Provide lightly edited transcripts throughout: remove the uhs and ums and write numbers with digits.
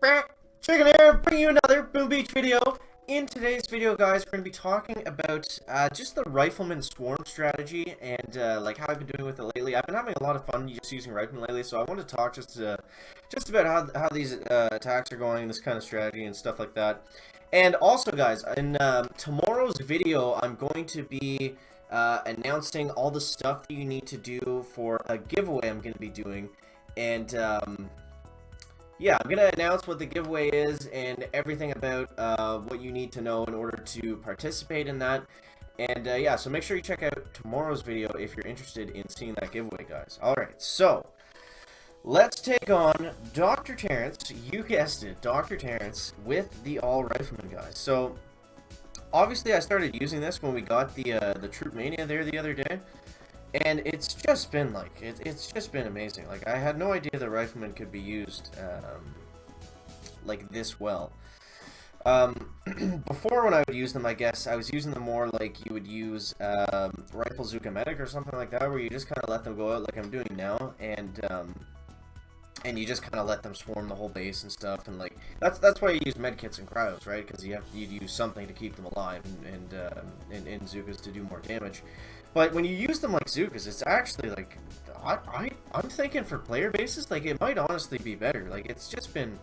Chicken here, bringing you another Boom Beach video. In today's video, guys, we're going to be talking about just the Rifleman swarm strategy and like how I've been doing with it lately. I've been having a lot of fun just using Rifleman lately, so I want to talk just about how these attacks are going, this kind of strategy and stuff like that. And also, guys, in tomorrow's video, I'm going to be announcing all the stuff that you need to do for a giveaway I'm going to be doing, and yeah, I'm going to announce what the giveaway is and everything about what you need to know in order to participate in that. And yeah, so make sure you check out tomorrow's video if you're interested in seeing that giveaway, guys. Alright, so let's take on Dr. Terrence. You guessed it, Dr. Terrence with the All Rifleman, guys. So obviously I started using this when we got the Troop Mania there the other day. And it's just been like, it's just been amazing. Like, I had no idea the Rifleman could be used like this well. Before, when I would use them, I guess I was using them more like you would use Rifle Zuka Medic or something like that, where you just kind of let them go out like I'm doing now, and you just kind of let them swarm the whole base and stuff. And like that's why you use medkits and cryos, right? Because you'd use something to keep them alive and Zukas to do more damage. But when you use them like Zukas, it's actually like, I'm thinking for player bases, like it might honestly be better. Like I've just been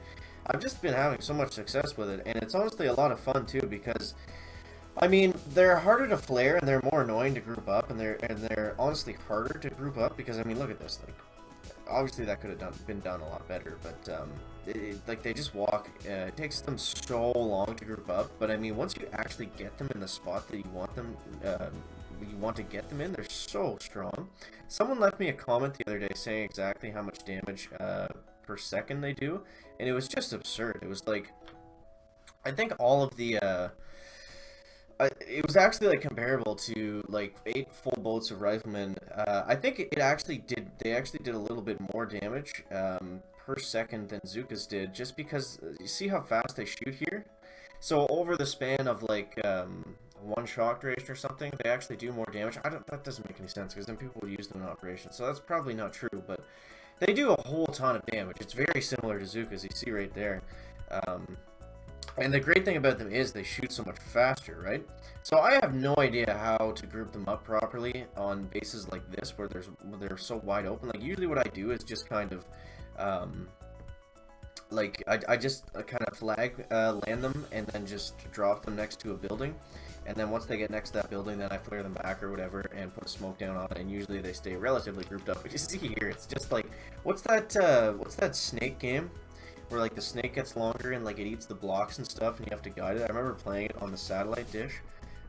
having so much success with it, and it's honestly a lot of fun too, because I mean, they're harder to flare and they're more annoying to group up, and they're honestly harder to group up because, I mean, look at this. Like, obviously that could have been done a lot better, but like they just walk. It takes them so long to group up, but I mean, once you actually get them in the spot that you want them, you want to get them in, they're so strong. Someone left me a comment the other day saying exactly how much damage per second they do, and it was just absurd. It was like, I think all of the it was actually like comparable to like 8 full boats of Riflemen. I think it actually did. They actually did a little bit more damage per second than Zukas did, just because you see how fast they shoot here. So over the span of like one shock duration or something, they actually do more damage. That doesn't make any sense, because then people would use them in operation. So that's probably not true, but they do a whole ton of damage. It's very similar to Zukas, you see right there. And the great thing about them is they shoot so much faster, right? So I have no idea how to group them up properly on bases like this, where they're so wide open. Like, usually what I do is just kind of like I just kind of flag land them and then just drop them next to a building, and then once they get next to that building, then I flare them back or whatever and put a smoke down on it, and usually they stay relatively grouped up. But you see here, it's just like, what's that snake game where like the snake gets longer and like it eats the blocks and stuff and you have to guide it? I remember playing it on the satellite dish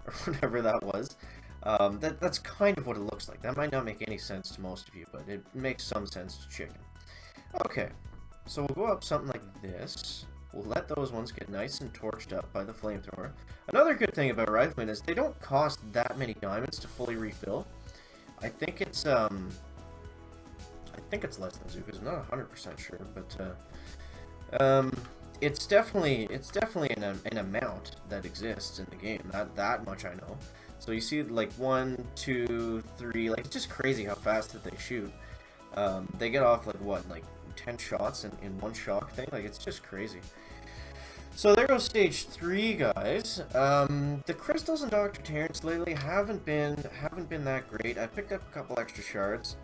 or whatever that was. That's kind of what it looks like. That might not make any sense to most of you, but it makes some sense to chicken. Okay, so we'll go up something like this. We'll let those ones get nice and torched up by the flamethrower. Another good thing about Riflemen is they don't cost that many diamonds to fully refill. I think it's less than Zuka's. I'm not 100% sure, but it's definitely an amount that exists in the game. That much I know. So you see, like 1, 2, 3. Like, it's just crazy how fast that they shoot. They get off like what, like 10 shots in one shock thing. Like, it's just crazy. So there goes stage 3, guys. The crystals in Dr. Terrence lately haven't been that great. I picked up a couple extra shards.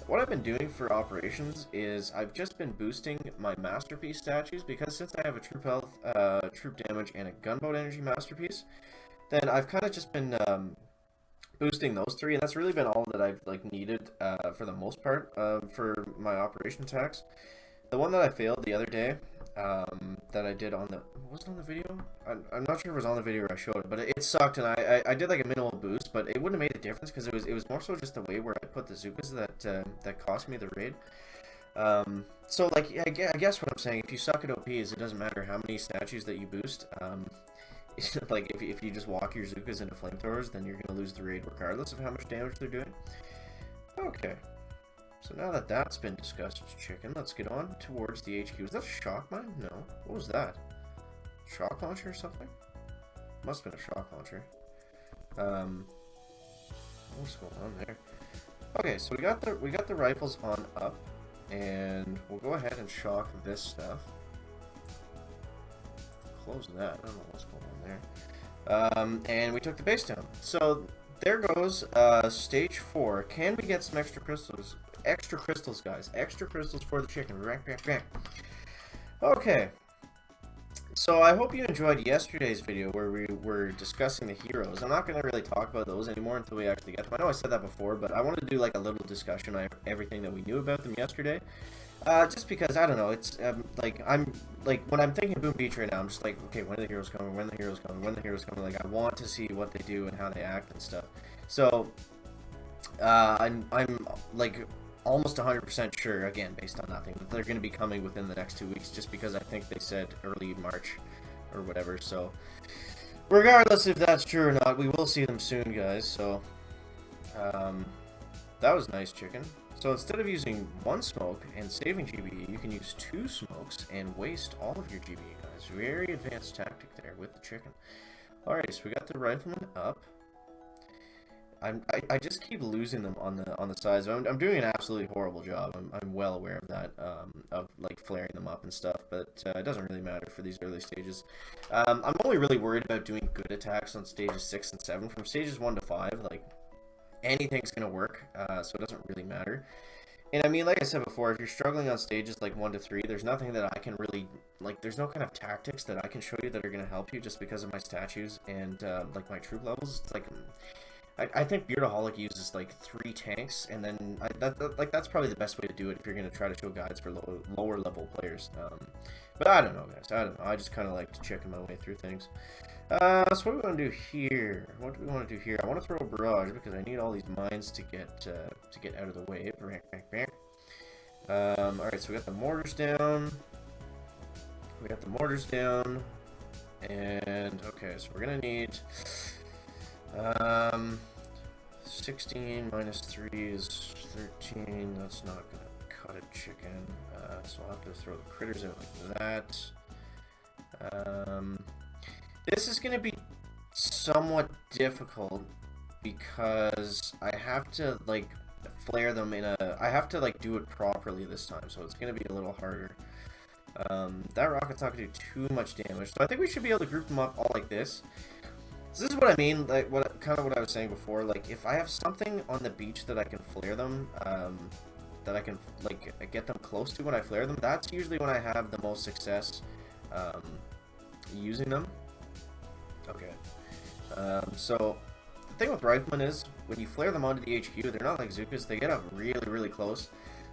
What I've been doing for operations is I've just been boosting my masterpiece statues, because since I have a troop health, troop damage, and a gunboat energy masterpiece, then I've kind of just been boosting those 3, and that's really been all that I've like needed for the most part for my operation attacks. The one that I failed the other day, that I did on the, was it on the video? I'm not sure if it was on the video or I showed it, but it sucked, and I did like a minimal boost, but it wouldn't have made a difference, because it was more so just the way where I put the Zukas that cost me the raid. So like, I guess what I'm saying, if you suck at OPs, it doesn't matter how many statues that you boost. Like, if you just walk your Zukas into flamethrowers, then you're gonna lose the raid regardless of how much damage they're doing. Okay. So now that that's been discussed, chicken, let's get on towards the HQ. Is that a shock mine? No. What was that? Shock launcher or something? Must have been a shock launcher. What's going on there? Okay, so we got the rifles on up, and we'll go ahead and shock this stuff. close that. I don't know what's going on there. And we took the base down. So there goes stage 4. Can we get some extra crystals? Extra crystals, guys. Extra crystals for the chicken. Okay. So I hope you enjoyed yesterday's video where we were discussing the heroes. I'm not going to really talk about those anymore until we actually get them. I know I said that before, but I wanted to do like a little discussion on everything that we knew about them yesterday. Just because, I don't know, it's, like, when I'm thinking Boom Beach right now, I'm just like, okay, when are the heroes coming, when are the heroes coming, when are the heroes coming, like, I want to see what they do and how they act and stuff. So, I'm like, almost 100% sure, again, based on nothing, that they're going to be coming within the next 2 weeks, just because I think they said early March, or whatever, so, regardless if that's true or not, we will see them soon, guys, so, that was nice, chicken. So instead of using 1 smoke and saving GBE, you can use 2 smokes and waste all of your GBE, guys. Very advanced tactic there with the chicken. Alright, so we got the Rifleman up. I just keep losing them on the sides. I'm doing an absolutely horrible job. I'm well aware of that, of like flaring them up and stuff, but it doesn't really matter for these early stages. I'm only really worried about doing good attacks on stages 6 and 7. From stages 1 to 5, like, anything's gonna work, so it doesn't really matter. And I mean, like I said before, if you're struggling on stages like 1 to 3, there's nothing that I can really, like, there's no kind of tactics that I can show you that are gonna help you just because of my statues and like my troop levels. It's like, I think Beardaholic uses like 3 tanks, and then that's probably the best way to do it if you're gonna try to show guides for lower level players. But I don't know, guys. I don't know. I just kind of like to check my way through things. So what do we want to do here? What do we want to do here? I want to throw a barrage because I need all these mines to get out of the way. Alright, so we got the mortars down. We got the mortars down. And, okay, so we're going to need 16 minus 3 is 13. That's not going to cut it, chicken. So I'll have to throw the critters out like that. This is going to be somewhat difficult because I have to, like, flare them in a... I have to, like, do it properly this time, so it's going to be a little harder. That rocket's not going to do too much damage, so I think we should be able to group them up all like this. So this is what I mean, like, kind of what I was saying before, like, if I have something on the beach that I can flare them, that I can, like, get them close to when I flare them, that's usually when I have the most success, using them. Okay, so the thing with Rifleman is when you flare them onto the HQ, they're not like Zookas, they get up really, really close.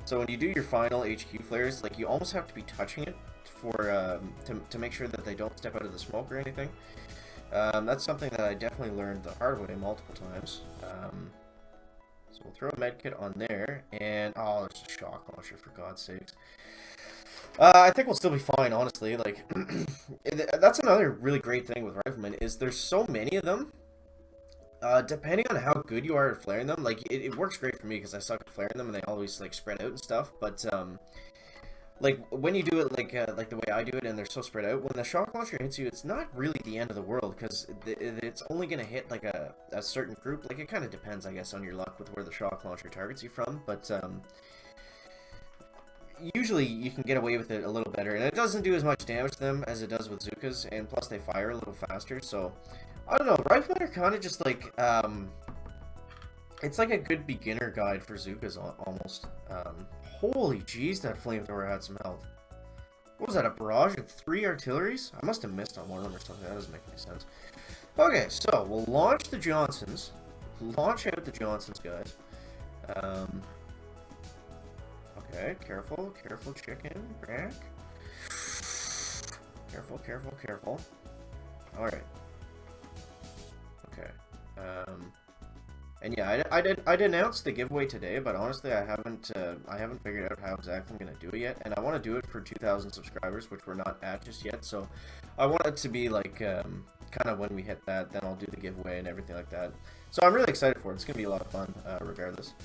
So when you do your final HQ flares, like, you almost have to be touching it for to make sure that they don't step out of the smoke or anything. That's something that I definitely learned the hard way multiple times. So we'll throw a medkit on there, and oh, there's a shock launcher, for God's sakes. I think we'll still be fine, honestly. Like, that's another really great thing with Riflemen, is there's so many of them. Depending on how good you are at flaring them, like, it works great for me because I suck at flaring them and they always, like, spread out and stuff, but, like, when you do it, like the way I do it and they're so spread out, when the shock launcher hits you, it's not really the end of the world because it's only going to hit, like, a certain group. Like, it kind of depends, I guess, on your luck with where the shock launcher targets you from, but, usually you can get away with it a little better, and it doesn't do as much damage to them as it does with Zookas, and plus they fire a little faster, so I don't know, Riflemen are kind of just like, it's like a good beginner guide for Zookas almost. Holy jeez, that flamethrower had some health. What was that, a barrage and 3 artilleries? I must have missed on one of them or something, that doesn't make any sense. Okay, so we'll launch the Johnsons. Launch out the Johnsons, guys. Okay, careful, careful, chicken, crack. Careful, careful, careful. Alright. Okay. And yeah, I'd announced the giveaway today, but honestly, I haven't figured out how exactly I'm gonna do it yet, and I want to do it for 2,000 subscribers, which we're not at just yet. So, I want it to be like kind of when we hit that, then I'll do the giveaway and everything like that. So I'm really excited for it. It's gonna be a lot of fun, regardless.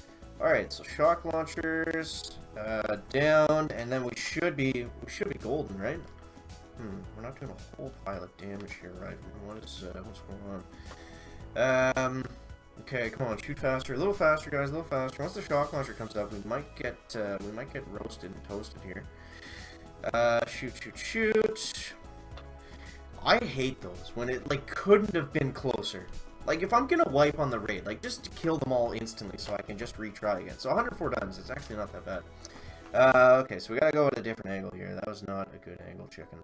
All right, so shock launchers down, and then we should be golden, right? We're not doing a whole pile of damage here, right? What's going on? Okay, come on, shoot faster, a little faster, guys, a little faster. Once the shock launcher comes up, we might get roasted and toasted here. Shoot, shoot, shoot. I hate those when it, like, couldn't have been closer. Like, if I'm gonna wipe on the raid, like, just to kill them all instantly so I can just retry again. So 104 times, it's actually not that bad. Okay, so we gotta go at a different angle here. That was not a good angle, chicken.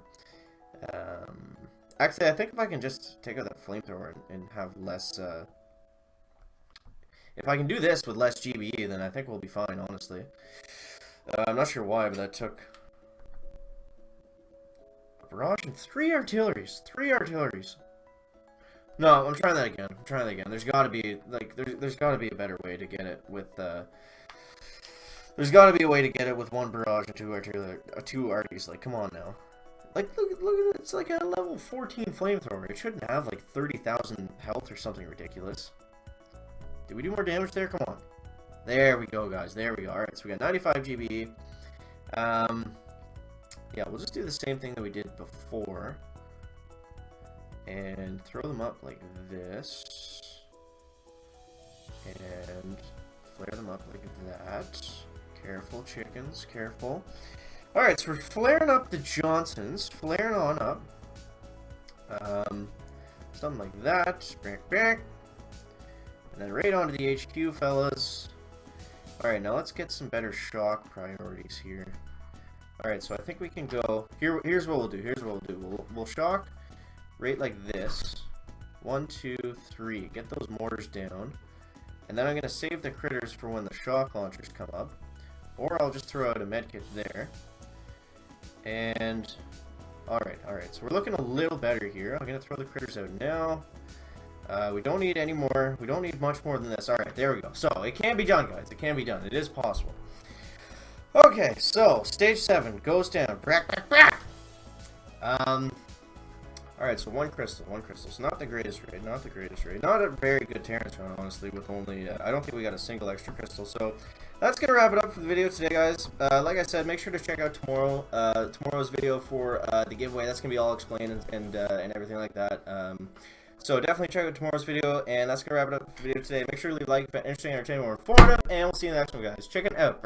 Actually, I think if I can just take out that flamethrower and have less, if I can do this with less GBE, then I think we'll be fine, honestly. I'm not sure why, but that took a barrage and 3 artilleries. 3 artilleries. No, I'm trying that again. I'm trying that again. There's got to be, like, there's got to be a better way to get it with, there's got to be a way to get it with 1 barrage and 2 artillery, 2 arties. Like, come on now. Like, look at it. It's like a level 14 flamethrower. It shouldn't have, like, 30,000 health or something ridiculous. Did we do more damage there? Come on. There we go, guys. There we go. Alright, so we got 95 GBE. Yeah, we'll just do the same thing that we did before. And throw them up like this. And flare them up like that. Careful, chickens. Careful. Alright, so we're flaring up the Johnsons. Flaring on up. Something like that. Back. And then right onto the HQ, fellas. Alright, now let's get some better shock priorities here. Alright, so I think we can go... Here's what we'll do. Here's what we'll do. We'll shock right like this. 1, 2, 3. Get those mortars down. And then I'm going to save the critters for when the shock launchers come up. Or I'll just throw out a medkit there. And... Alright. So we're looking a little better here. I'm going to throw the critters out now. We don't need any more. We don't need much more than this. Alright, there we go. So, it can be done, guys. It can be done. It is possible. Okay, so, stage 7 goes down. Alright, so 1 crystal. So, not the greatest raid. Not a very good Terrence run, honestly, with only... I don't think we got a single extra crystal. So, that's going to wrap it up for the video today, guys. Like I said, make sure to check out tomorrow's video for the giveaway. That's going to be all explained and everything like that. So definitely check out tomorrow's video, and that's going to wrap it up for the video today. Make sure to leave a like if it's interesting, entertaining, or informative, and we'll see you in the next one, guys. Check it out.